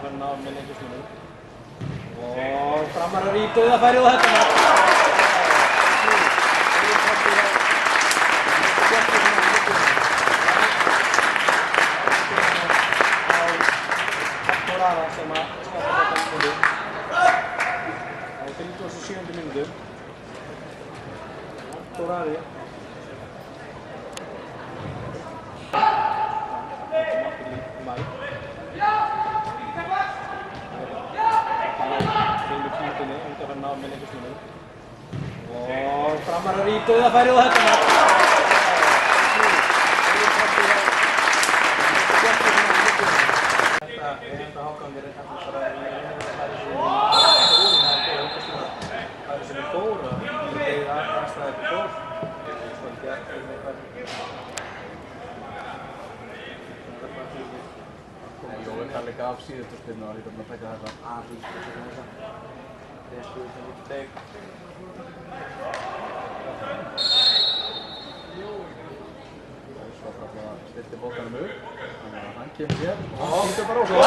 hann ná með leikismunum. Og Framarar í dauðafæri og þetta mark. Torara sem að skapa þetta múli á 37. mínútu. Torari og Framarar í dauðafæri og þetta mark. Þetta Hákonir er kannski bara það er sem er góð og það er aðstæðið góð. Jói kann líka af síðustu spilnu og líka búinn að taka þetta aðeins fyrir þessa. Réttu út en lítið deg. Svo þarf að stilla boltanum upp, þannig að hann kemur hér og hann skýtur bara á svo.